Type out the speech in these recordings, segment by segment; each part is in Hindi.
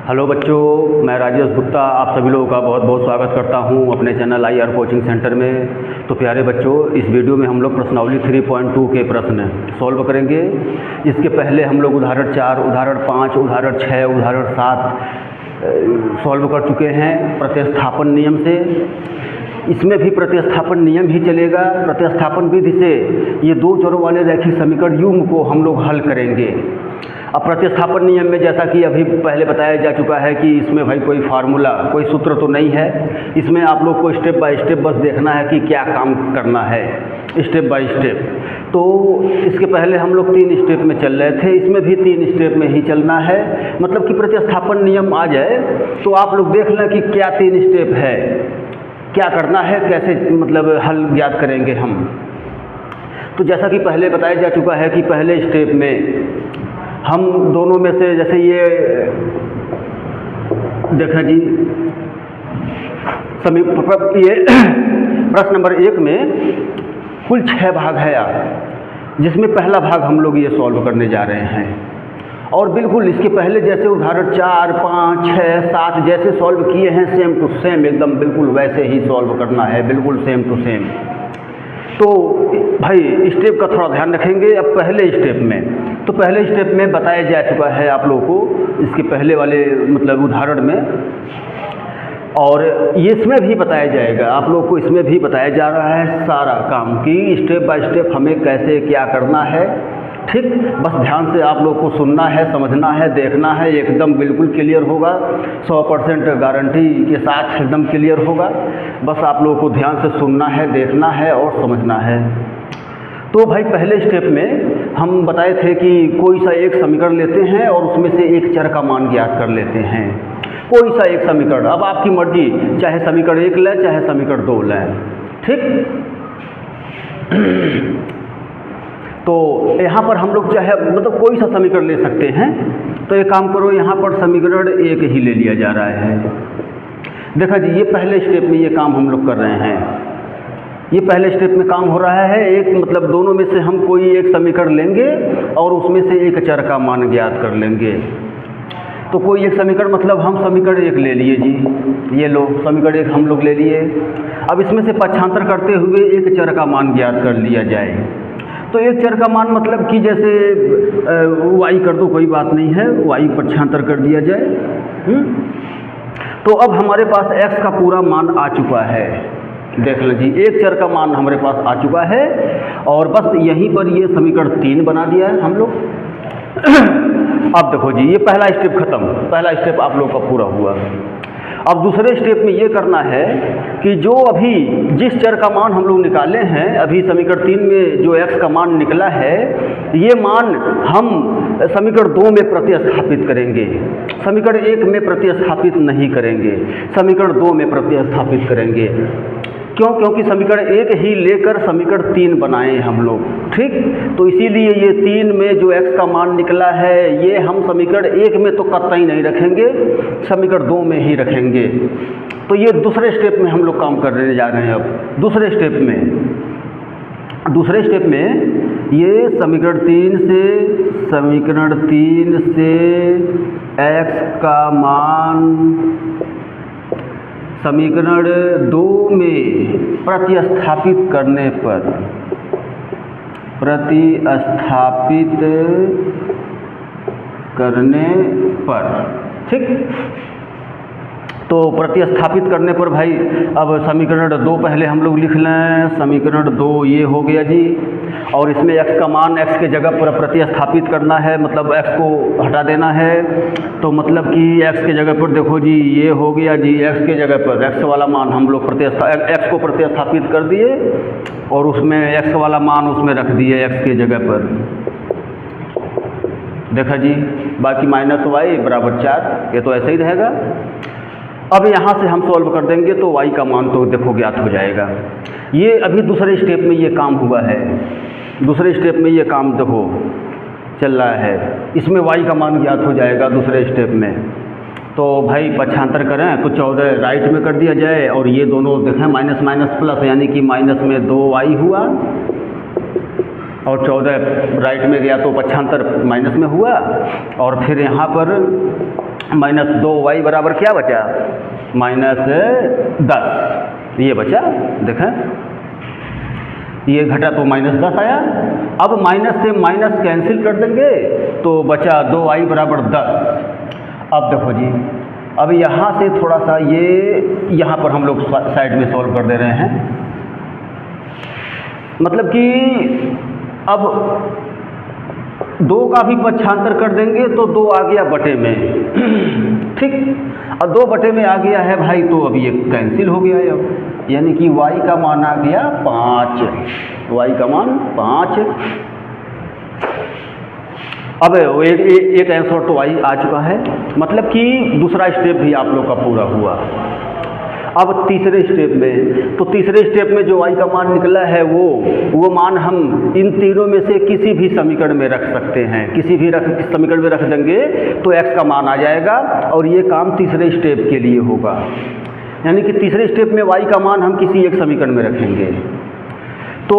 हेलो बच्चों, मैं राजेश गुप्ता आप सभी लोगों का बहुत बहुत स्वागत करता हूं अपने चैनल IR कोचिंग सेंटर में। तो प्यारे बच्चों, इस वीडियो में हम लोग प्रश्नावली 3.2 के प्रश्न सॉल्व करेंगे। इसके पहले हम लोग उदाहरण 4, उदाहरण 5, उदाहरण 6, उदाहरण 7 सॉल्व कर चुके हैं प्रतिस्थापन नियम से। इसमें भी प्रतिस्थापन नियम ही चलेगा। प्रतिस्थापन विधि से ये दो चरों वाले रैखिक समीकरण युग्म को हम लोग हल करेंगे। अब प्रतिस्थापन नियम में जैसा कि अभी पहले बताया जा चुका है कि इसमें भाई कोई फार्मूला, कोई सूत्र तो नहीं है। इसमें आप लोग को स्टेप बाय स्टेप बस देखना है कि क्या काम करना है, स्टेप बाय स्टेप। तो इसके पहले हम लोग 3 स्टेप में चल रहे थे, इसमें भी 3 स्टेप में ही चलना है। मतलब कि प्रतिस्थापन नियम आ जाए तो आप लोग देख लें कि क्या 3 स्टेप है, क्या करना है, कैसे मतलब हल ज्ञात करेंगे हम। तो जैसा कि पहले बताया जा चुका है कि पहले स्टेप में हम दोनों में से, जैसे ये देखें जी, ये प्रश्न नंबर 1 में कुल 6 भाग है जिसमें पहला भाग हम लोग ये सॉल्व करने जा रहे हैं। और बिल्कुल इसके पहले जैसे उदाहरण 4, 5, 6, 7 जैसे सॉल्व किए हैं, सेम टू सेम एकदम बिल्कुल वैसे ही सॉल्व करना है, बिल्कुल सेम टू सेम। तो भाई स्टेप का थोड़ा ध्यान रखेंगे। अब पहले स्टेप में, तो पहले स्टेप में बताया जा चुका है आप लोगों को इसके पहले वाले मतलब उदाहरण में, और ये इसमें भी बताया जाएगा आप लोगों को। इसमें भी बताया जा रहा है सारा काम कि स्टेप बाय स्टेप हमें कैसे क्या करना है। ठीक, बस ध्यान से आप लोग को सुनना है, समझना है, देखना है, एकदम बिल्कुल क्लियर होगा, 100% गारंटी के साथ एकदम क्लियर होगा। बस आप लोगों को ध्यान से सुनना है, देखना है और समझना है। तो भाई पहले स्टेप में हम बताए थे कि कोई सा एक समीकरण लेते हैं और उसमें से एक चर का मान ज्ञात कर लेते हैं। कोई सा एक समीकरण, अब आपकी मर्जी, चाहे समीकरण 1 लें चाहे समीकरण 2 लें। ठीक, तो यहाँ पर हम लोग चाहे मतलब कोई सा समीकरण ले सकते हैं। तो एक काम करो, यहाँ पर समीकरण 1 ही ले लिया जा रहा है। देखा जी, ये पहले स्टेप में ये काम हम लोग कर रहे हैं। ये पहले स्टेप में काम हो रहा है। एक मतलब दोनों में से हम कोई एक समीकरण लेंगे और उसमें से एक चर का मान ज्ञात कर लेंगे। तो कोई एक समीकरण, मतलब हम समीकरण 1 ले लिए जी, ये लो समीकरण 1 हम लोग ले लिए। अब इसमें से पक्षांतर करते हुए एक चर का मान ज्ञात कर लिया जाए। तो एक चर का मान मतलब कि जैसे y कर दो, कोई बात नहीं है, y पक्षांतर कर दिया जाए। तो अब हमारे पास x का पूरा मान आ चुका है। देख लो जी, एक चर का मान हमारे पास आ चुका है और बस यहीं पर ये समीकरण 3 बना दिया है हम लोग। अब देखो जी, ये पहला स्टेप खत्म, पहला स्टेप आप लोग का पूरा हुआ। अब दूसरे स्टेप में ये करना है कि जो अभी जिस चर का मान हम लोग निकाले हैं, अभी समीकरण 3 में जो x का मान निकला है, ये मान हम समीकरण 2 में प्रतिस्थापित करेंगे। समीकरण 1 में प्रतिस्थापित नहीं करेंगे, समीकरण 2 में प्रतिस्थापित करेंगे। क्यों? क्योंकि समीकरण 1 ही लेकर समीकरण 3 बनाए हम लोग। ठीक, तो इसीलिए ये 3 में जो x का मान निकला है, ये हम समीकरण 1 में तो कतई नहीं रखेंगे, समीकरण 2 में ही रखेंगे। तो ये दूसरे स्टेप में हम लोग काम करने जा रहे हैं। अब दूसरे स्टेप में ये समीकरण 3 से x का मान समीकरण 2 में प्रतिस्थापित करने पर, ठीक। तो प्रतिस्थापित करने पर भाई अब समीकरण 2 पहले हम लोग लिख लें। समीकरण 2 ये हो गया जी, और इसमें x का मान x के जगह पर प्रतिस्थापित करना है, मतलब x को हटा देना है। तो मतलब कि x के जगह पर देखो जी, ये हो गया जी, x के जगह पर x वाला मान हम लोग x को प्रतिस्थापित कर दिए और उसमें x वाला मान उसमें रख दिए x के जगह पर। देखा जी, बाकी माइनस y बराबर 4, ये तो ऐसे ही रहेगा। अब यहाँ से हम सॉल्व कर देंगे तो y का मान तो देखो ज्ञात हो जाएगा। ये अभी दूसरे स्टेप में ये काम हुआ है। दूसरे स्टेप में ये काम देखो चल रहा है, इसमें y का मान ज्ञात हो जाएगा दूसरे स्टेप में। तो भाई पक्षांतर करें तो 14 राइट में कर दिया जाए और ये दोनों देखें माइनस माइनस प्लस, यानी कि माइनस में 2y हुआ और 14 राइट में गया तो पक्षांतर माइनस में हुआ। और फिर यहाँ पर -2y बराबर क्या बचा, -10, ये बचा। देखें ये घटा तो -10 आया। अब माइनस से माइनस कैंसिल कर देंगे तो बचा 2i बराबर 10। अब देखो जी, अब यहाँ से थोड़ा सा ये यहाँ पर हम लोग साइड में सॉल्व कर दे रहे हैं, मतलब कि अब 2 का भी पक्षांतर कर देंगे तो 2 आ गया बटे में, ठीक। और 2 बटे में आ गया है भाई, तो अब ये कैंसिल हो गया है। अब यानी कि y का मान आ गया 5, y का मान 5। अब एक आंसर तो आ चुका है, मतलब कि दूसरा स्टेप भी आप लोग का पूरा हुआ। अब तीसरे स्टेप में, तो तीसरे स्टेप में जो y का मान निकला है वो मान हम इन तीनों में से किसी भी समीकरण में रख सकते हैं। किसी भी समीकरण में रख देंगे तो x का मान आ जाएगा और ये काम तीसरे स्टेप के लिए होगा। यानी कि तीसरे स्टेप में y का मान हम किसी एक समीकरण में रखेंगे, तो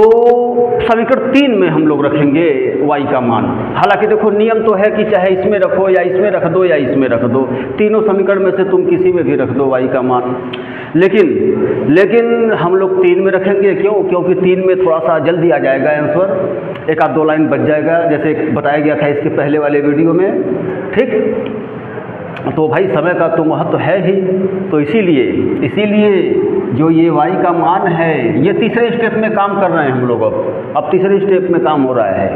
समीकरण 3 में हम लोग रखेंगे y का मान। हालांकि देखो नियम तो है कि चाहे इसमें रखो या इसमें रख दो या इसमें रख दो, तीनों समीकरण में से तुम किसी में भी रख दो y का मान, लेकिन हम लोग 3 में रखेंगे। क्यों? क्योंकि 3 में थोड़ा सा जल्दी आ जाएगा आंसर, एक आध 2 लाइन बच जाएगा, जैसे बताया गया था इसके पहले वाले वीडियो में, ठीक। तो भाई समय का तो महत्व है ही, तो इसीलिए जो ये y का मान है ये तीसरे स्टेप में काम कर रहे हैं हम लोग। अब तीसरे स्टेप में काम हो रहा है।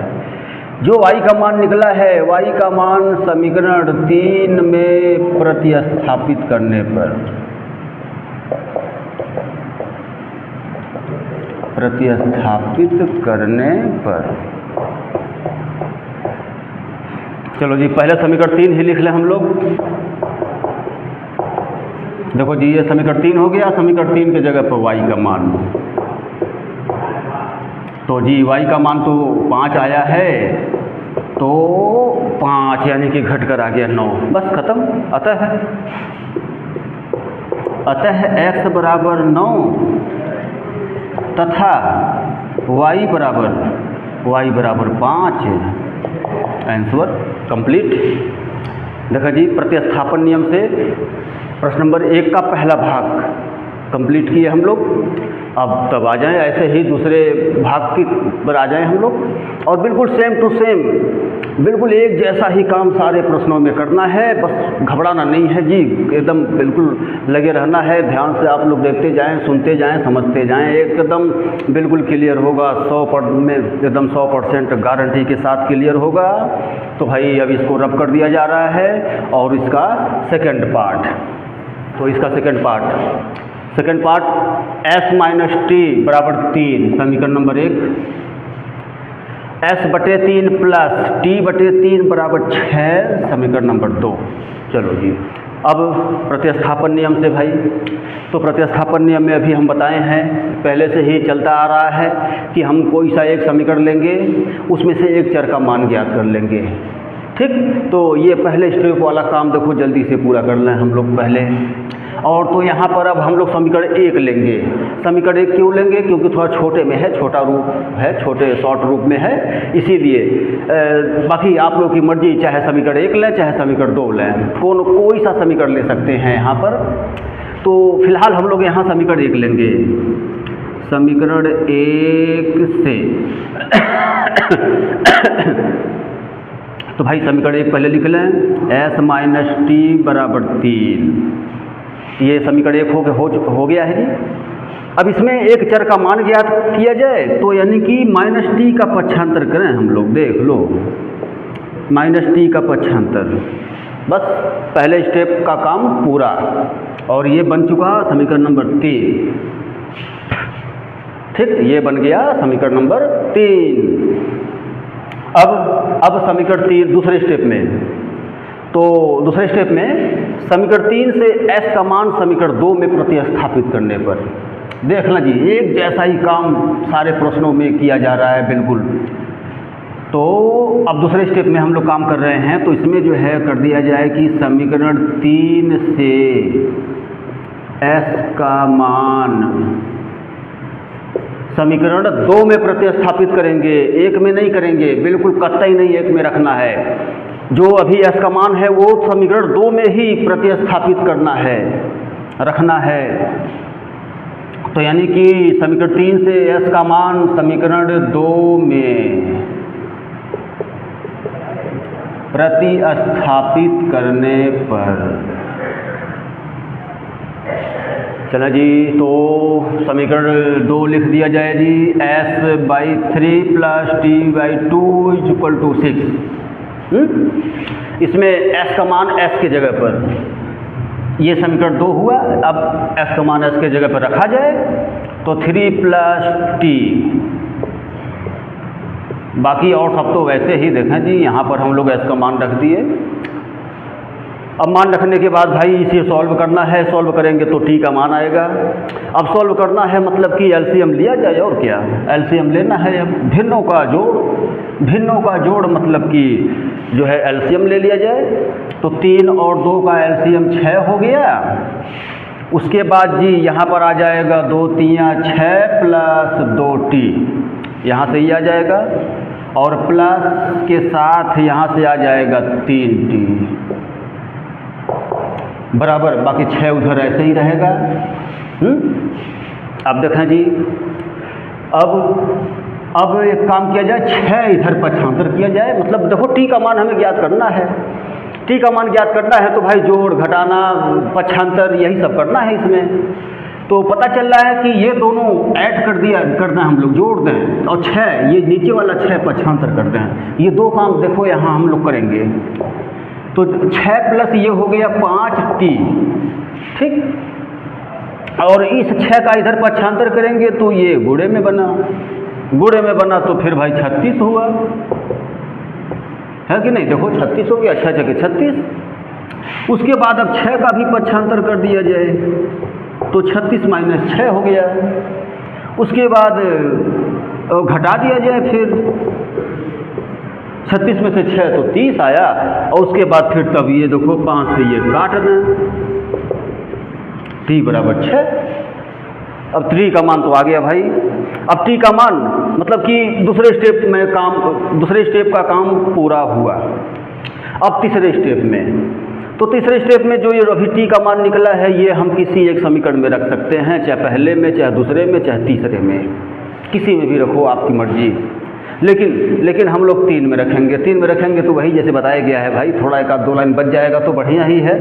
जो y का मान निकला है, y का मान समीकरण 3 में प्रतिस्थापित करने पर चलो जी, पहले समीकरण 3 ही लिख लें हम लोग। देखो जी, ये समीकरण 3 हो गया। समीकरण 3 की जगह पर y का मान, तो जी y का मान तो 5 आया है, तो 5 यानी कि घट कर आ गया 9, बस खत्म। अतः x बराबर 9 तथा y बराबर 5। Answer complete. देखा जी, प्रतिस्थापन नियम से प्रश्न नंबर 1 का पहला भाग कंप्लीट किए हम लोग। अब तब आ जाएं, ऐसे ही दूसरे भाग की पर आ जाएं हम लोग, और बिल्कुल सेम टू सेम, बिल्कुल एक जैसा ही काम सारे प्रश्नों में करना है। बस घबराना नहीं है जी, एकदम बिल्कुल लगे रहना है। ध्यान से आप लोग देखते जाएं, सुनते जाएं, समझते जाएं, एकदम बिल्कुल क्लियर होगा। 100% गारंटी के साथ क्लियर होगा। तो भाई अब इसको रब कर दिया जा रहा है, और इसका सेकेंड पार्ट, तो इसका second part s minus T बराबर 3, समीकरण नंबर 1, s/3 प्लस t/3 बराबर 6, समीकरण नंबर 2। चलो जी, अब प्रतिस्थापन नियम से भाई, तो प्रतिस्थापन नियम में अभी हम बताए हैं, पहले से ही चलता आ रहा है कि हम कोई सा एक समीकरण लेंगे, उसमें से एक चर का मान ज्ञात कर लेंगे, ठीक। तो ये पहले स्टेप वाला काम देखो जल्दी से पूरा कर लें हम लोग पहले। और तो यहाँ पर अब हम लोग समीकरण 1 लेंगे। समीकरण 1 क्यों लेंगे? क्योंकि थोड़ा छोटे में है, छोटा रूप है, छोटे शॉर्ट रूप में है, इसीलिए। बाकी आप लोग की मर्जी, चाहे समीकरण 1 लें चाहे समीकरण 2 लें, कोई सा समीकरण ले सकते हैं यहाँ पर। तो फिलहाल हम लोग यहाँ समीकरण 1 लेंगे। समीकरण 1 से तो भाई समीकरण 1 पहले लिख लें, s माइनस टी बराबर 3। ये समीकरण 1 हो गया है जी। अब इसमें एक चर का मान ज्ञात किया जाए, तो यानी कि माइनस टी का पक्षांतर करें हम लोग। देख लो, माइनस टी का पक्षांतर, बस पहले स्टेप का काम पूरा। और ये बन चुका समीकरण नंबर 3, ठीक, ये बन गया समीकरण नंबर 3। अब समीकरण 3 दूसरे स्टेप में, तो दूसरे स्टेप में समीकरण 3 से s का मान समीकरण 2 में प्रतिस्थापित करने पर, देखना जी एक जैसा ही काम सारे प्रश्नों में किया जा रहा है बिल्कुल। तो अब दूसरे स्टेप में हम लोग काम कर रहे हैं, तो इसमें जो है कर दिया जाए कि समीकरण 3 से s का मान समीकरण 2 में प्रतिस्थापित करेंगे, 1 में नहीं करेंगे, बिल्कुल कतई नहीं 1 में रखना है। जो अभी s का मान है वो समीकरण 2 में ही प्रतिस्थापित करना है, रखना है। तो यानी कि समीकरण 3 से s का मान समीकरण 2 में प्रतिस्थापित करने पर, चला जी, तो समीकरण 2 लिख दिया जाए जी, s/3 + t/2 = 6। इसमें s का मान s के जगह पर, ये समीकरण 2 हुआ। अब s का मान s के जगह पर रखा जाए तो 3 + t, बाकी और सब तो वैसे ही देखें जी, यहाँ पर हम लोग s का मान रख दिए। अब मान रखने के बाद भाई इसे सॉल्व करना है, सॉल्व करेंगे तो t का मान आएगा। अब सॉल्व करना है मतलब कि एलसीएम लिया जाए, और क्या, एलसीएम लेना है। अब भिन्नों का जोड़ मतलब कि जो है एलसीएम ले लिया जाए। तो 3 और 2 का एलसीएम 6 हो गया। उसके बाद जी यहाँ पर आ जाएगा 2 × 3 = 6 + 2t, यहाँ से ही आ जाएगा, और प्लस के साथ यहाँ से आ जाएगा 3t बराबर, बाकी 6 उधर ऐसे ही रहेगा। अब देखें जी, अब एक काम किया जाए, 6 इधर पक्षांतर किया जाए। मतलब देखो t का मान हमें ज्ञात करना है, t का मान ज्ञात करना है तो भाई जोड़ घटाना पक्षांतर यही सब करना है इसमें। तो पता चल रहा है कि ये दोनों ऐड कर दें हम लोग, जोड़ दें, और 6 ये नीचे वाला 6 पक्षांतर कर दें। ये 2 काम देखो यहाँ हम लोग करेंगे। तो 6 प्लस ये हो गया 5t, ठीक, और इस 6 का इधर पक्षांतर करेंगे तो ये गुणे में बना, तो फिर भाई 36 हुआ, है कि नहीं। देखो 36 हो गया, 6 × 36। उसके बाद अब 6 का भी पक्षांतर कर दिया जाए तो 36 - 6 हो गया। उसके बाद घटा दिया जाए, फिर 36 में से 6 तो 30 आया, और उसके बाद फिर तब ये देखो 5 से ये काट दें, t = 6। अब 3 का मान तो आ गया भाई। अब t का मान मतलब कि दूसरे स्टेप का काम पूरा हुआ। अब तीसरे स्टेप में जो ये अभी t का मान निकला है, ये हम किसी एक समीकरण में रख सकते हैं, चाहे पहले में, चाहे दूसरे में, चाहे तीसरे में, किसी में भी रखो, आपकी मर्जी। लेकिन हम लोग 3 में रखेंगे। 3 में रखेंगे तो वही जैसे बताया गया है भाई, थोड़ा 1-2 लाइन बच जाएगा तो बढ़िया ही है।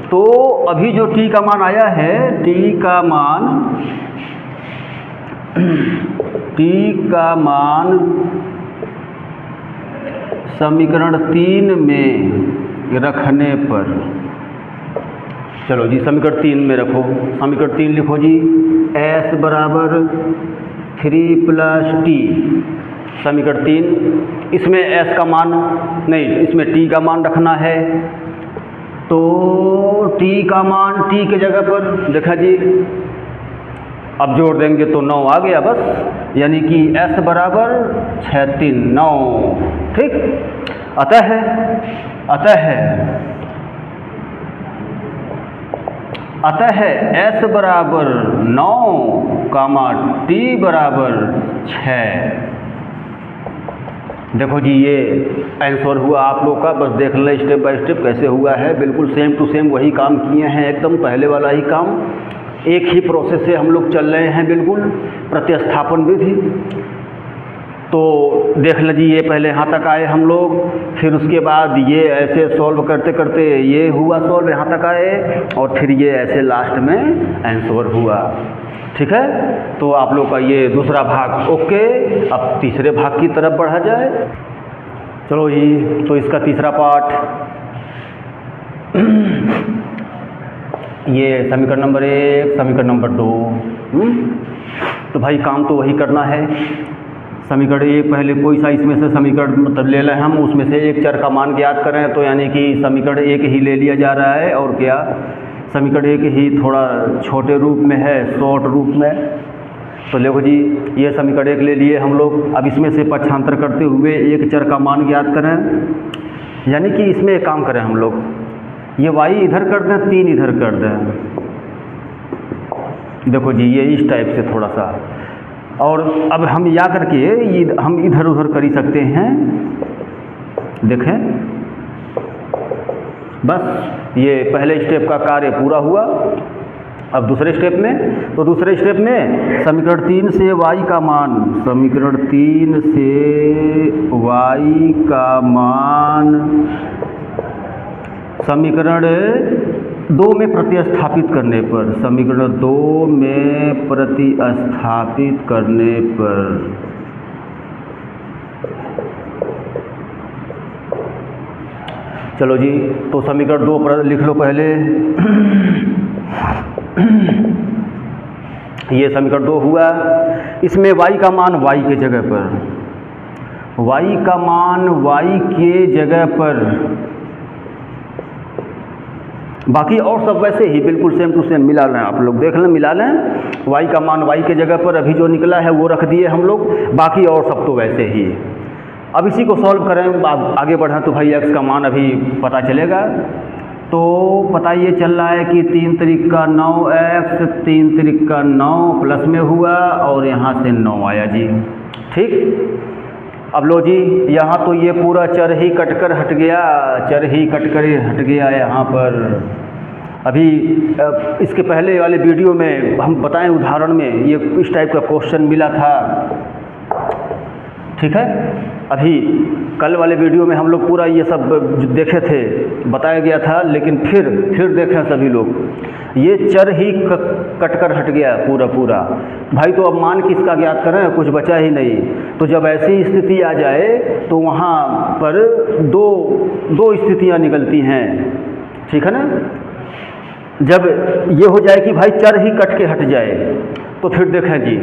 तो अभी जो t का मान आया है, t का मान समीकरण 3 में रखने पर, चलो जी समीकरण 3 में रखो, समीकरण 3 लिखो जी, s = 3 + t, समीकरण 3। इसमें s का मान नहीं, इसमें t का मान रखना है। तो t का मान t के जगह पर देखा जी, अब जोड़ देंगे तो 9 आ गया बस, यानी कि s = 6 × 3 = 9, ठीक। अतः s = 9, t = 6। देखो जी ये आंसर हुआ आप लोग का, बस देख लें स्टेप बाय स्टेप कैसे हुआ है। बिल्कुल सेम टू सेम वही काम किए हैं, एकदम पहले वाला ही काम, एक ही प्रोसेस से हम लोग चल रहे हैं, बिल्कुल प्रतिस्थापन विधि। तो देख लीजिए, ये पहले यहाँ तक आए हम लोग, फिर उसके बाद ये ऐसे सॉल्व करते करते ये हुआ सॉल्व, यहाँ तक आए, और फिर ये ऐसे लास्ट में आंसर हुआ, ठीक है। तो आप लोग का ये दूसरा भाग ओके। अब तीसरे भाग की तरफ बढ़ा जाए। चलो जी, तो इसका तीसरा पार्ट, ये समीकरण नंबर 1, समीकरण नंबर 2। तो भाई काम तो वही करना है। समीकरण 1 पहले कोई सा इसमें से समीकरण मतलब ले लें हम, उसमें से एक चर का मान ज्ञात करें, तो यानी कि समीकरण 1 ही ले लिया जा रहा है, और क्या, समीकरण 1 ही थोड़ा छोटे रूप में है, शॉर्ट रूप में। तो देखो जी, ये समीकरण 1 ले लिए हम लोग। अब इसमें से पक्षांतर करते हुए एक चर का मान ज्ञात करें, यानी कि इसमें एक काम करें हम लोग, ये y इधर कर दें, 3 इधर कर दें। देखो जी, ये इस टाइप से थोड़ा सा, और अब हम या करके हम इधर उधर कर ही सकते हैं। देखें, बस ये पहले स्टेप का कार्य पूरा हुआ। अब दूसरे स्टेप में, तो दूसरे स्टेप में समीकरण 3 से y का मान, समीकरण 3 से y का मान समीकरण 2 में प्रतिस्थापित करने पर, समीकरण 2 में प्रतिस्थापित करने पर चलो जी, तो समीकरण 2 पर लिख लो पहले। ये समीकरण 2 हुआ। इसमें y का मान y के जगह पर, y का मान y के जगह पर, बाकी और सब वैसे ही बिल्कुल सेम टू सेम मिला लें, आप लोग देख लें, मिला लें। y का मान y के जगह पर अभी जो निकला है वो रख दिए हम लोग, बाकी और सब तो वैसे ही। अब इसी को सॉल्व करें, आगे बढ़ें तो भाई x का मान अभी पता चलेगा। तो पता ये चल रहा है कि 3 त्रिका 9x, 3 त्रिका 9 प्लस में हुआ और यहाँ से 9 आया जी। ठीक, अब लो जी, यहाँ तो ये पूरा चर ही कटकर हट गया, चर ही कटकर हट गया यहाँ पर। अभी इसके पहले वाले वीडियो में हम बताएं उदाहरण में ये इस टाइप का क्वेश्चन मिला था, ठीक है। अभी कल वाले वीडियो में हम लोग पूरा ये सब देखे थे, बताया गया था, लेकिन फिर देखें सभी लोग, ये चर ही कटकर हट गया पूरा पूरा। भाई तो अब मान किसका ज्ञात करें, कुछ बचा ही नहीं। तो जब ऐसी स्थिति आ जाए तो वहाँ पर दो स्थितियाँ निकलती हैं, ठीक है ना। जब ये हो जाए कि भाई चर ही कट के हट जाए, तो फिर देखें जी,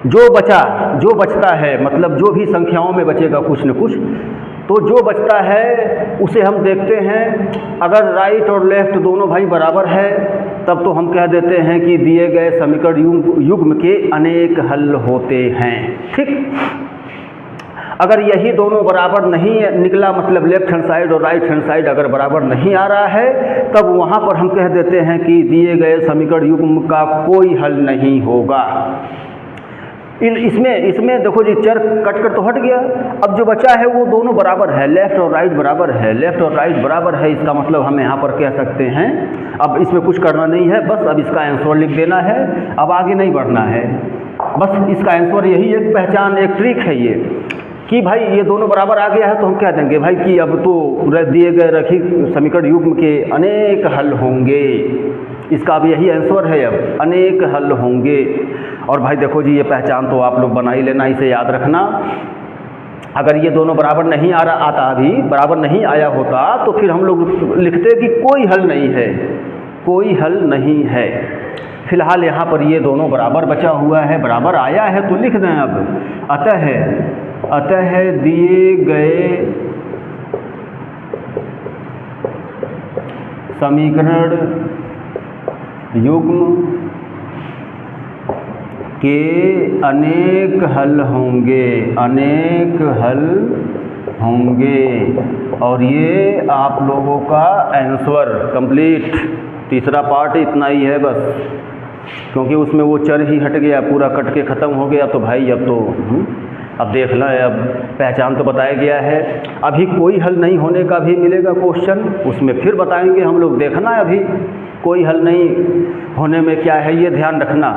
जो बचता है, मतलब जो भी संख्याओं में बचेगा कुछ न कुछ, तो जो बचता है उसे हम देखते हैं। अगर राइट और लेफ्ट दोनों भाई बराबर है तब तो हम कह देते हैं कि दिए गए समीकरण युग्म के अनेक हल होते हैं, ठीक। अगर यही दोनों बराबर नहीं निकला, मतलब लेफ्ट हैंड साइड और राइट हैंड साइड अगर बराबर नहीं आ रहा है, तब वहाँ पर हम कह देते हैं कि दिए गए समीकरण युग्म का कोई हल नहीं होगा। इसमें देखो जी, चर कट कर तो हट गया, अब जो बचा है वो दोनों बराबर है, लेफ्ट और राइट बराबर है, लेफ्ट और राइट बराबर है। इसका मतलब हम यहाँ पर कह सकते हैं, अब इसमें कुछ करना नहीं है, बस अब इसका आंसर लिख देना है, अब आगे नहीं बढ़ना है। बस इसका आंसर यही एक पहचान, एक ट्रिक है ये, कि भाई ये दोनों बराबर आ गया है तो हम कह देंगे भाई कि अब तो दिए गए रैखिक समीकरण युग्म के अनेक हल होंगे। इसका अब यही आंसर है, अब अनेक हल होंगे। और भाई देखो जी, ये पहचान तो आप लोग बना ही लेना, इसे याद रखना। अगर ये दोनों बराबर नहीं आता, अभी बराबर नहीं आया होता, तो फिर हम लोग लिखते कि कोई हल नहीं है, कोई हल नहीं है। फिलहाल यहाँ पर ये दोनों बराबर बचा हुआ है, बराबर आया है तो लिख दें अब। अतः दिए गए समीकरण युग्म के अनेक हल होंगे, अनेक हल होंगे। और ये आप लोगों का आंसर कंप्लीट। तीसरा पार्ट इतना ही है बस, क्योंकि उसमें वो चर ही हट गया, पूरा कट के ख़त्म हो गया। तो भाई अब देख लें, अब पहचान तो बताया गया है। अभी कोई हल नहीं होने का भी मिलेगा क्वेश्चन, उसमें फिर बताएंगे हम लोग। देखना है अभी कोई हल नहीं होने में क्या है, ये ध्यान रखना।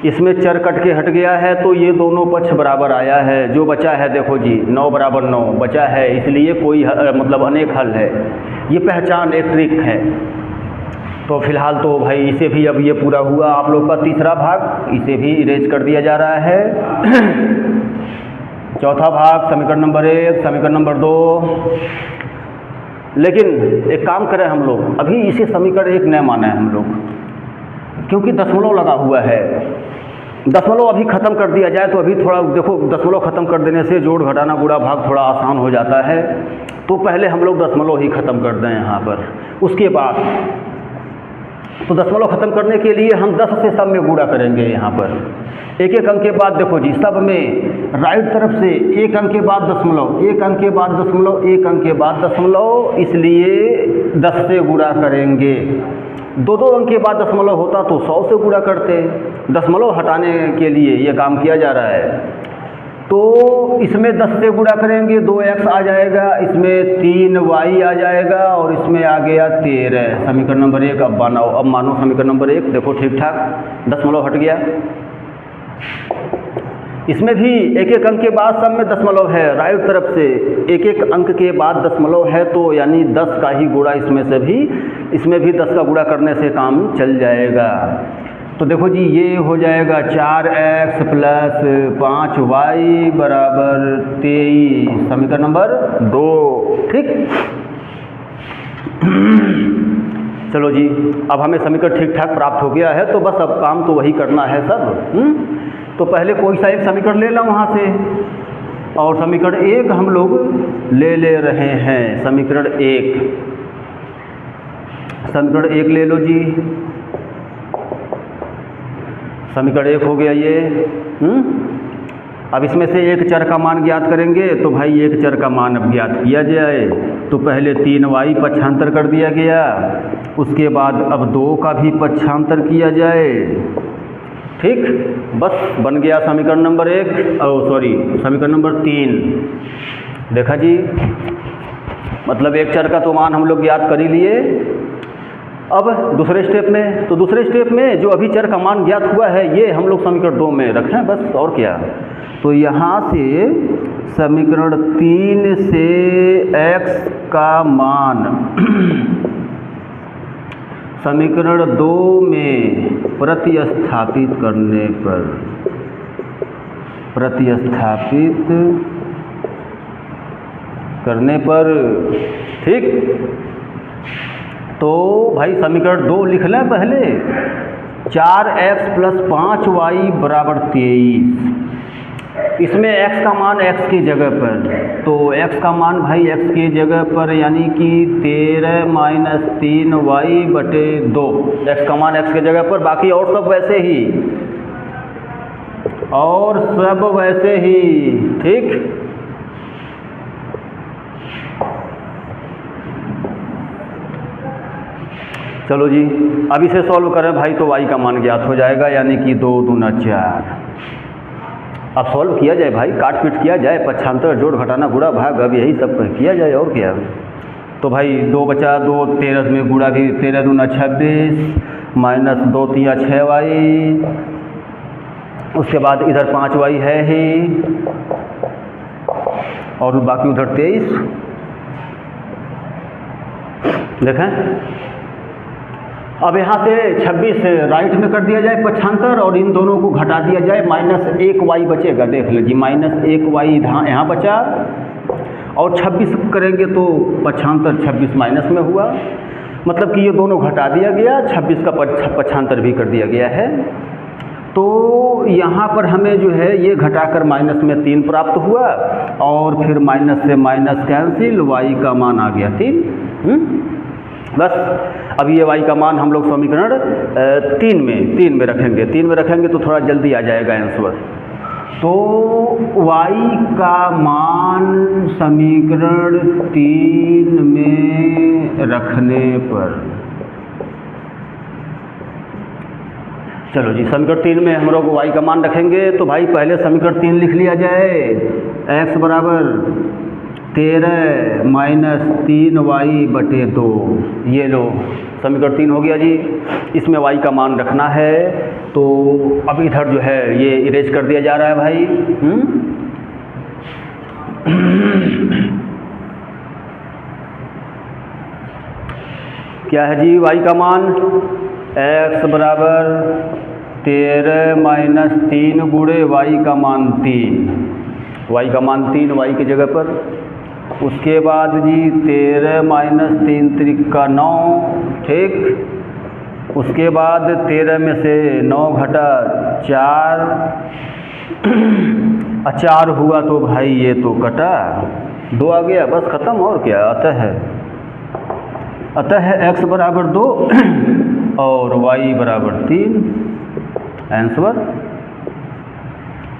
इसमें चर कट के हट गया है तो ये दोनों पक्ष बराबर आया है। जो बचा है देखो जी, 9 बराबर 9 बचा है, इसलिए कोई मतलब अनेक हल है। ये पहचान, एक ट्रिक है। तो फिलहाल तो भाई इसे भी अब ये पूरा हुआ आप लोग का तीसरा भाग, इसे भी इरेज कर दिया जा रहा है। चौथा भाग समीकरण नंबर 1, समीकरण नंबर 2। लेकिन एक काम करें हम लोग, अभी इसे समीकरण 1 न माने हम लोग, क्योंकि दशमलव लगा हुआ है। दशमलव अभी ख़त्म कर दिया जाए तो अभी थोड़ा देखो, दशमलव ख़त्म कर देने से जोड़ घटाना गुणा भाग थोड़ा आसान हो जाता है। तो पहले हम लोग दशमलव ही ख़त्म कर दें यहाँ पर। उसके बाद तो दशमलव ख़त्म करने के लिए हम 10 से सब में गुणा करेंगे। यहाँ पर एक एक अंक के बाद देखो जी, सब में राइट तरफ से एक अंक के बाद दशमलव, एक अंक के बाद दशमलव, एक अंक के बाद दशमलव, इसलिए 10 से गुणा करेंगे। 2-2 अंक के बाद दशमलव होता तो 100 से गुणा करते। दशमलव हटाने के लिए ये काम किया जा रहा है। तो इसमें 10 से गुणा करेंगे 2x आ जाएगा, इसमें 3y आ जाएगा और इसमें आ गया 13। समीकरण नंबर 1 अब मानो समीकरण नंबर 1 देखो ठीक ठाक दशमलव हट गया। इसमें भी एक एक अंक के बाद सब में दशमलव है, राइट तरफ से एक एक अंक के बाद दशमलव है, तो यानी 10 का ही गुणा इसमें भी 10 का गुणा करने से काम चल जाएगा। तो देखो जी ये हो जाएगा 4x प्लस 5y बराबर 23, समीकरण नंबर 2। ठीक, चलो जी अब हमें समीकरण ठीक ठाक प्राप्त हो गया है, तो बस अब काम तो वही करना है सब। तो पहले कोई सा एक समीकरण ले लो वहाँ से, और समीकरण 1 हम लोग ले रहे हैं। समीकरण 1 ले लो जी, समीकरण 1 हो गया ये। अब इसमें से एक चर का मान ज्ञात करेंगे, तो भाई एक चर का मान अब ज्ञात किया जाए, तो पहले 3y पक्षांतर कर दिया गया, उसके बाद अब 2 का भी पक्षांतर किया जाए। ठीक, बस बन गया समीकरण नंबर 1, समीकरण नंबर 3। देखा जी, मतलब एक चर का तो मान हम लोग ज्ञात कर ही लिए। अब दूसरे स्टेप में, तो दूसरे स्टेप में जो अभी चर का मान ज्ञात हुआ है ये हम लोग समीकरण 2 में रखें बस, और क्या। तो यहाँ से समीकरण 3 से x का मान समीकरण 2 में प्रतिस्थापित करने पर ठीक, तो भाई समीकरण 2 लिख लें पहले, 4x प्लस 5y बराबर 23। इसमें x का मान x की जगह पर, तो x का मान भाई x की जगह पर यानी कि 13 माइनस 3y बटे 2, x का मान x की जगह पर, बाकी और सब वैसे ही, ठीक। चलो जी अब इसे सॉल्व करें भाई, तो y का मान ज्ञात हो जाएगा, यानी कि 2 दूना 4। अब सॉल्व किया जाए भाई, काट पीट किया जाए, पक्षांतर जोड़ घटाना गुणा भाग, अब यही सब किया जाए और क्या। तो भाई 2 बचा 2, 13 में गुणा भी, 13 दूना 26 माइनस 2 तिया 6y, उसके बाद इधर 5y है ही, और बाकी उधर 23। देखें अब यहाँ से 26 राइट में कर दिया जाए पक्षांतर, और इन दोनों को घटा दिया जाए, -1y बचेगा, देख लीजिए -1y यहाँ बचा, और 26 करेंगे तो पक्षांतर 26 माइनस में हुआ, मतलब कि ये दोनों घटा दिया गया, 26 का पक्षांतर भी कर दिया गया है। तो यहाँ पर हमें जो है ये घटाकर माइनस में 3 प्राप्त हुआ, और फिर माइनस से माइनस कैंसिल, y का मान आ गया 3। बस अब ये y का मान हम लोग समीकरण 3 में रखेंगे तो थोड़ा जल्दी आ जाएगा आंसर। तो y का मान समीकरण 3 में रखने पर, चलो जी समीकरण 3 में हम लोग y का मान रखेंगे, तो भाई पहले समीकरण 3 लिख लिया जाए, x बराबर 13 माइनस 3y बटे 2, ये लो समीकरण 3 हो गया जी। इसमें y का मान रखना है, तो अब इधर जो है ये इरेज कर दिया जा रहा है भाई। क्या है जी y का मान, x बराबर 13 माइनस 3 गुणे y का मान 3, y का मान 3 y की जगह पर, उसके बाद जी 13 माइनस 3 त्रिका 9, ठीक। उसके बाद 13 में से 9 घटा 4, 4 हुआ तो भाई ये तो कटा, 2 आ गया, बस ख़त्म और क्या। अतः x बराबर 2 और y बराबर 3, आंसर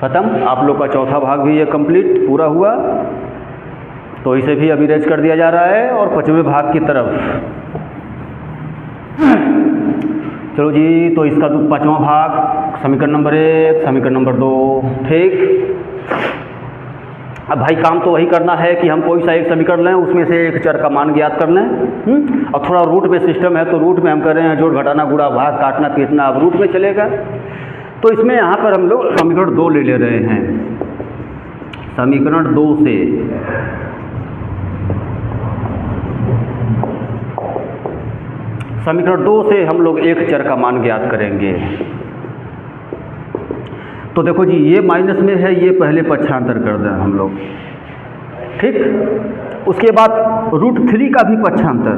ख़त्म। आप लोग का चौथा भाग भी ये कंप्लीट पूरा हुआ, तो इसे भी अभी इरेज कर दिया जा रहा है, और 5वें भाग की तरफ। चलो जी, तो इसका 5वां भाग समीकरण नंबर 1, समीकरण नंबर 2, ठीक। अब भाई काम तो वही करना है कि हम कोई सा एक समीकरण लें, उसमें से एक चर का मान ज्ञात कर लें। और थोड़ा रूट में सिस्टम है तो रूट में हम कर रहे हैं जोड़ घटाना गुणा भाग काटना पीटना, अब रूट में चलेगा। तो इसमें यहाँ पर हम लोग समीकरण 2 ले रहे हैं। समीकरण 2 से हम लोग एक चर का मान ज्ञात करेंगे। तो देखो जी, ये माइनस में है, ये पहले पक्षांतर कर दें हम लोग, ठीक। उसके बाद √3 का भी पक्षांतर,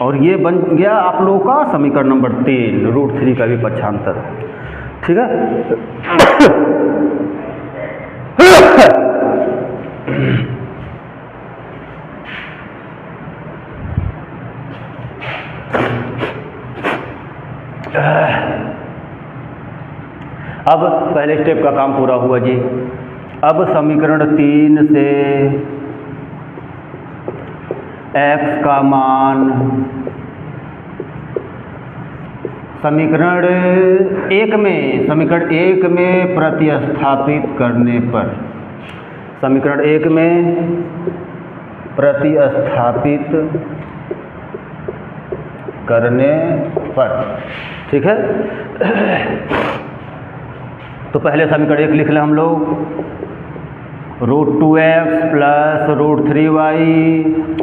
और ये बन गया आप लोगों का समीकरण नंबर 3, √3 का भी पक्षांतर, ठीक है। अब पहले स्टेप का काम पूरा हुआ जी। अब समीकरण 3 से x का मान समीकरण 1 में प्रतिस्थापित करने पर, समीकरण 1 में प्रतिस्थापित करने पर, ठीक है। तो पहले समीकरण 1 लिख लें हम लोग, √2x + √3y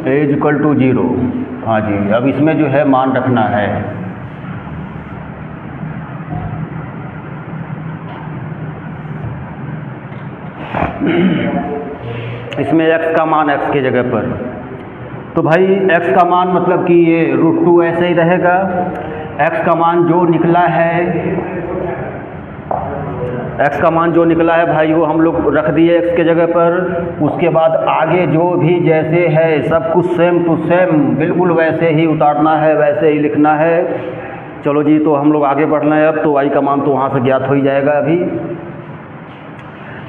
= 0। हाँ जी, अब इसमें जो है मान रखना है। इसमें x का मान x की जगह पर, तो भाई x का मान मतलब कि ये √2 ऐसे ही रहेगा। x का मान जो निकला है भाई वो हम लोग रख दिए x के जगह पर। उसके बाद आगे जो भी जैसे है सब कुछ सेम टू सेम बिल्कुल वैसे ही उतारना है, वैसे ही लिखना है। चलो जी, तो हम लोग आगे बढ़ रहे हैं। अब तो y का मान तो वहाँ से ज्ञात हो ही जाएगा अभी।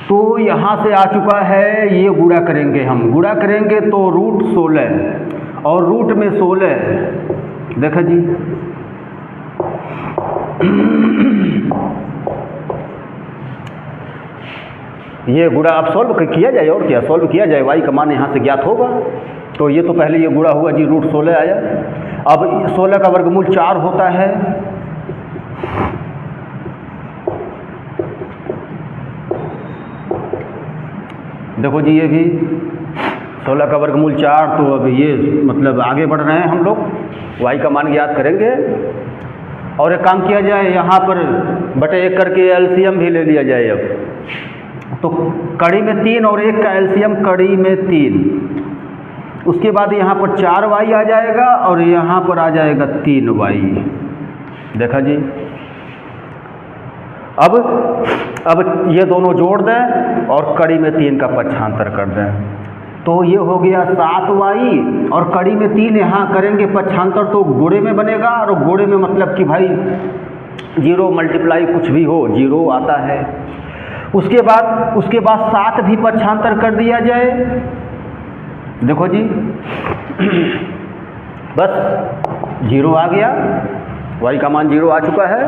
तो यहाँ से आ चुका है, ये गुणा करेंगे हम, गुणा करेंगे तो √16 और रूट में 16, देखा जी। ये गुणा अब सॉल्व किया जाए, और क्या सॉल्व किया जाए, y का मान यहाँ से ज्ञात होगा। तो ये तो पहले ये गुणा हुआ जी, √16 आया। अब 16 का वर्गमूल 4 होता है। देखो जी, ये भी 16 का वर्गमूल 4। तो अब ये मतलब आगे बढ़ रहे हैं हम लोग, y का मान ज्ञात करेंगे। और एक काम किया जाए, यहाँ पर बटे 1 करके एलसीएम भी ले लिया जाए। अब तो कड़ी में 3 और 1 का एलसीएम कड़ी में 3। उसके बाद यहाँ पर 4y आ जाएगा और यहाँ पर आ जाएगा 3y। देखा जी। अब ये दोनों जोड़ दें और कड़ी में 3 का पक्षांतर कर दें, तो ये हो गया 7y। और कड़ी में 3 यहाँ करेंगे पक्षांतर तो गुणे में बनेगा, और गुणे में मतलब कि भाई 0 मल्टीप्लाई कुछ भी हो 0 आता है। उसके बाद 7 भी पक्षांतर कर दिया जाए। देखो जी, बस 0 आ गया, y का मान 0 आ चुका है।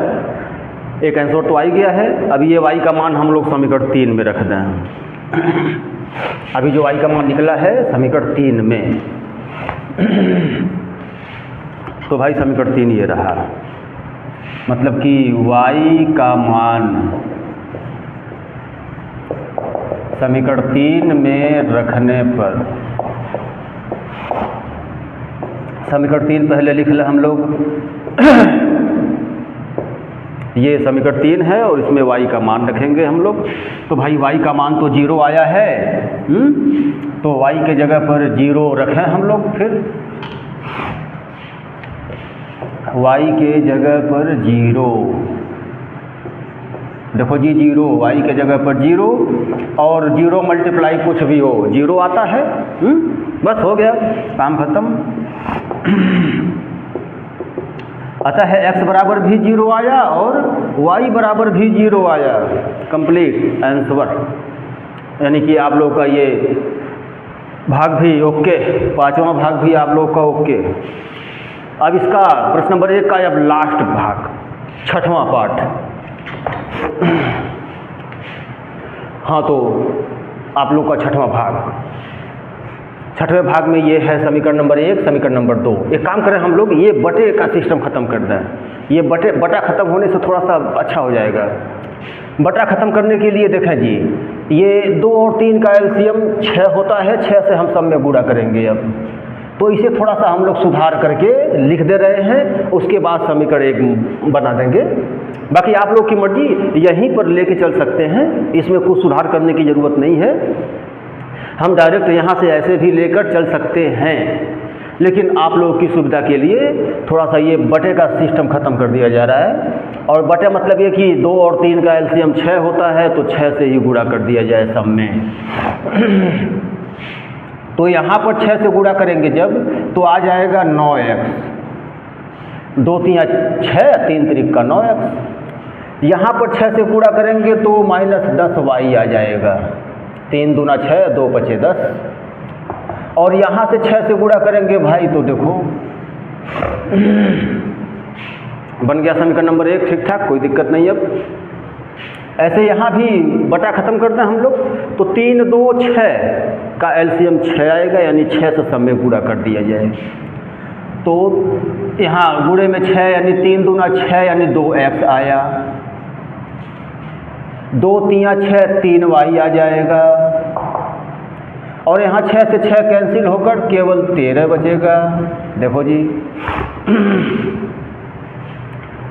एक आंसर तो आ ही गया है। अभी ये y का मान हम लोग समीकरण 3 में रख दें। अभी जो y का मान निकला है समीकरण 3 में, तो भाई समीकरण 3 ये रहा, मतलब कि y का मान समीकरण 3 में रखने पर, समीकरण 3 पहले लिख लें हम लोग। ये समीकरण 3 है और इसमें y का मान रखेंगे हम लोग। तो भाई y का मान तो 0 आया है, तो y के जगह पर 0 रखें हम लोग। फिर y के जगह पर 0, देखो जी 0, y के जगह पर 0 और 0 मल्टीप्लाई कुछ भी हो 0 आता है। बस हो गया, काम खत्म। अतः x बराबर भी 0 आया और y बराबर भी 0 आया। कंप्लीट आंसर, यानी कि आप लोग का ये भाग भी ओके, 5वां भाग भी आप लोग का ओके। अब इसका प्रश्न नंबर 1 का अब लास्ट भाग, 6वां पार्ट। हाँ, तो आप लोग का छठवां भाग, छठवें भाग में ये है समीकरण नंबर 1, समीकरण नंबर 2। एक काम करें हम लोग, ये बटे का सिस्टम ख़त्म कर दें। ये बटा ख़त्म होने से थोड़ा सा अच्छा हो जाएगा। बटा ख़त्म करने के लिए देखें जी, ये 2 और 3 का एलसीएम 6 होता है, 6 से हम सब में गुणा करेंगे। अब तो इसे थोड़ा सा हम लोग सुधार करके लिख दे रहे हैं, उसके बाद समीकरण 1 बना देंगे। बाकी आप लोग की मर्जी, यहीं पर लेके चल सकते हैं, इसमें कुछ सुधार करने की ज़रूरत नहीं है। हम डायरेक्ट यहाँ से ऐसे भी लेकर चल सकते हैं, लेकिन आप लोगों की सुविधा के लिए थोड़ा सा ये बटे का सिस्टम ख़त्म कर दिया जा रहा है। और बटे मतलब ये कि 2 और 3 का एलसीएम 6 होता है, तो 6 से ही गुणा कर दिया जाए सब में। तो यहाँ पर 6 से गुणा करेंगे जब, तो आ जाएगा 9x, 2 3 6, 3 3 का 9x। यहाँ पर 6 से गुणा करेंगे तो -10y आ जाएगा, 3 दूना 6, 2 पचे 10। और यहाँ से 6 से गुणा करेंगे भाई, तो देखो बन गया समीकरण नंबर 1 ठीक ठाक, कोई दिक्कत नहीं। अब ऐसे यहाँ भी बटा ख़त्म करते हैं हम लोग, तो 3 2 6 का एलसीएम 6 आएगा, यानी 6 से सब में गुणा कर दिया जाए। तो यहाँ गुणे में 6 यानी 3 दूना 6 यानी 2x आया, 2 3 6, 3y आ जाएगा। और यहाँ 6 से 6 कैंसिल होकर केवल 13 बचेगा। देखो जी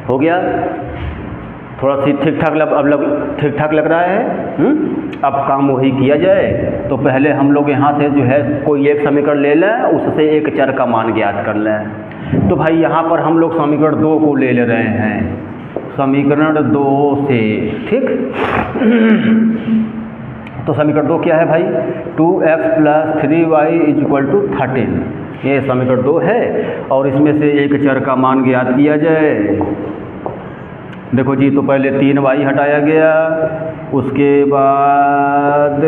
हो गया, थोड़ा सी ठीक ठाक लग रहा है। अब काम वही किया जाए। तो पहले हम लोग यहाँ से जो है कोई एक समीकरण ले लें, उससे एक चर का मान ज्ञात कर लें। तो भाई यहाँ पर हम लोग समीकरण 2 को ले रहे हैं, समीकरण 2 से, ठीक। तो समीकरण 2 क्या है भाई, 2x + 3y = 13। ये समीकरण 2 है, और इसमें से एक चर का मान ज्ञात किया जाए। देखो जी, तो पहले 3y हटाया गया, उसके बाद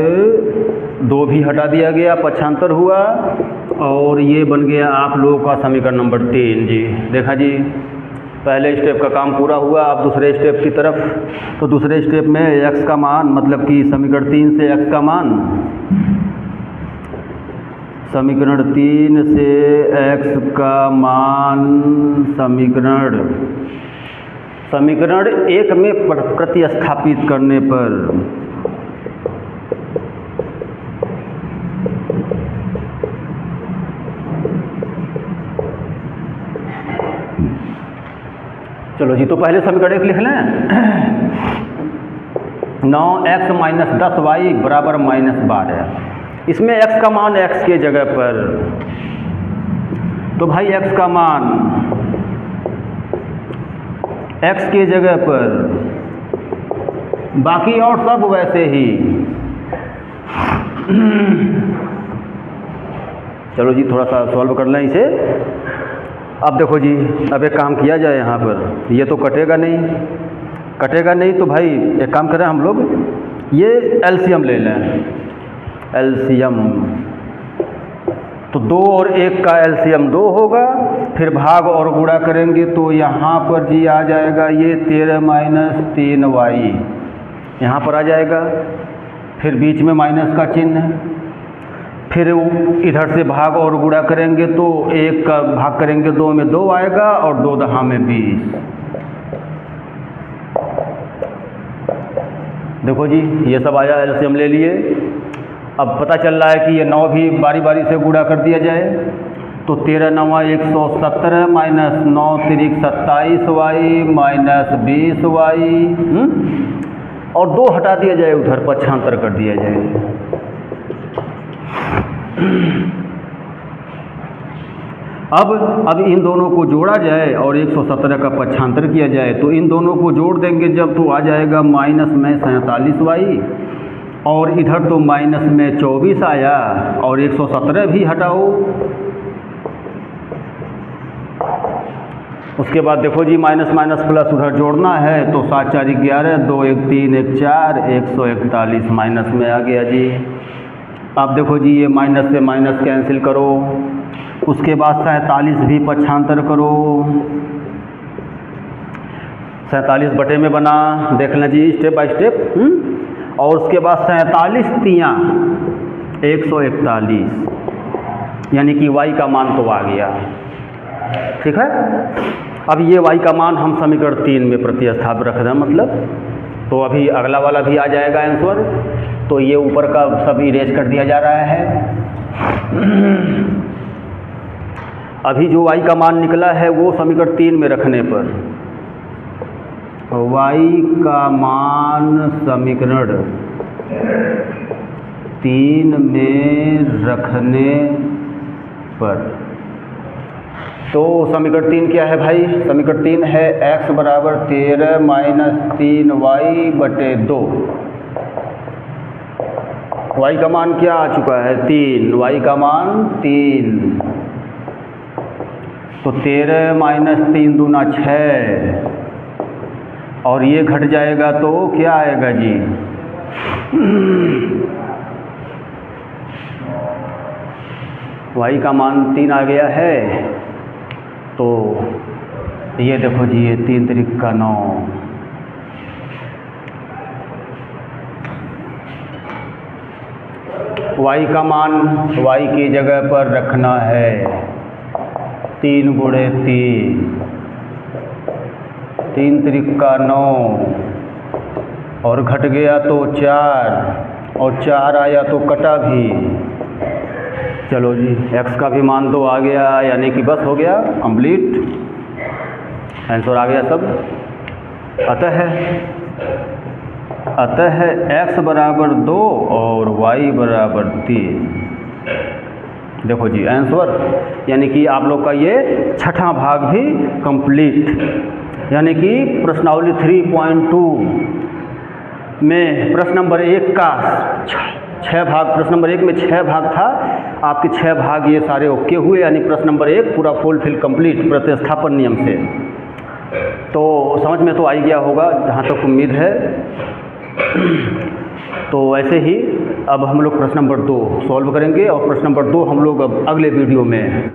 2 भी हटा दिया गया, पक्षांतर हुआ, और ये बन गया आप लोगों का समीकरण नंबर 3 जी। देखा जी, पहले स्टेप का काम पूरा हुआ। अब दूसरे स्टेप की तरफ, तो दूसरे स्टेप में x का मान, मतलब कि समीकरण 3 से x का मान, समीकरण 3 से x का मान समीकरण 1 में प्रतिस्थापित करने पर चलो जी, तो पहले समीकरण 1 लिख लें। 9x - 10y = -12। इसमें x का मान x के जगह पर, तो भाई x का मान x के जगह पर, बाकी और सब वैसे ही। चलो जी, थोड़ा सा सॉल्व कर लें इसे। अब देखो जी, अब एक काम किया जाए यहाँ पर, ये तो कटेगा नहीं, तो भाई एक काम करें हम लोग, ये एलसीएम ले लें। एलसीएम तो 2 और 1 का एलसीएम 2 होगा, फिर भाग और गुणा करेंगे तो यहाँ पर जी आ जाएगा ये 13 - 3y यहाँ पर आ जाएगा, फिर बीच में माइनस का चिन्ह है, फिर इधर से भाग और गुणा करेंगे तो 1 का भाग करेंगे 2 में 2 आएगा, और 2 दहा में 20। देखो जी, ये सब आया, एलसीएम ले लिए। अब पता चल रहा है कि ये 9 भी बारी बारी से गुणा कर दिया जाए, तो 13 9 117 - 9 3 27y - 20y, और 2 हटा दिया जाए, उधर पक्षांतर कर दिया जाए। अब इन दोनों को जोड़ा जाए और 117 का पक्षांतर किया जाए, तो इन दोनों को जोड़ देंगे जब, तो आ जाएगा माइनस में 47y, और इधर तो माइनस में 24 आया, और 117 भी हटाओ। उसके बाद देखो जी, माइनस माइनस प्लस उधर जोड़ना है, तो 7 4 11, 2 1 3 1 4, 141 माइनस में आ गया जी। अब देखो जी, ये माइनस से माइनस कैंसिल करो, उसके बाद 47 भी पक्षांतर करो, 47 बटे में बना, देख लें जी स्टेप बाय स्टेप। और उसके बाद 47 तियाँ 141, यानी कि y का मान तो आ गया। ठीक है, अब ये y का मान हम समीकरण 3 में प्रतिस्थापित रख दें, मतलब तो अभी अगला वाला भी आ जाएगा आंसर। तो ये ऊपर का सब इरेज कर दिया जा रहा है। अभी जो y का मान निकला है वो समीकरण 3 में रखने पर, y का मान समीकरण 3 में रखने पर, तो समीकरण 3 क्या है भाई? समीकरण 3 है x बराबर 13 - 3y/2। y का मान क्या आ चुका है? 3। y का मान 3, तो 13 - 3 दूना 6, और ये घट जाएगा तो क्या आएगा जी? y का मान 3 आ गया है, तो ये देखो जी, ये 3 त्रिक का 9, y का मान y की जगह पर रखना है 3 × 3, 3 त्रिक का 9, और घट गया तो 4, और 4 आया तो कटा भी। चलो जी, x का भी मान तो आ गया, यानी कि बस हो गया कंप्लीट, आंसर आ गया सब। अतः x बराबर 2 और y बराबर 3। देखो जी आंसर, यानी कि आप लोग का ये छठा भाग भी कंप्लीट, यानी कि प्रश्नावली 3.2 में प्रश्न नंबर 1 का 6 भाग, प्रश्न नंबर 1 में 6 भाग था, आपके 6 भाग ये सारे ओके हुए, यानी प्रश्न नंबर 1 पूरा फुलफिल कंप्लीट प्रतिस्थापन नियम से। तो समझ में तो आ ही गया होगा जहाँ तक उम्मीद है। तो ऐसे ही अब हम लोग प्रश्न नंबर 2 सॉल्व करेंगे, और प्रश्न नंबर 2 हम लोग अब अगले वीडियो में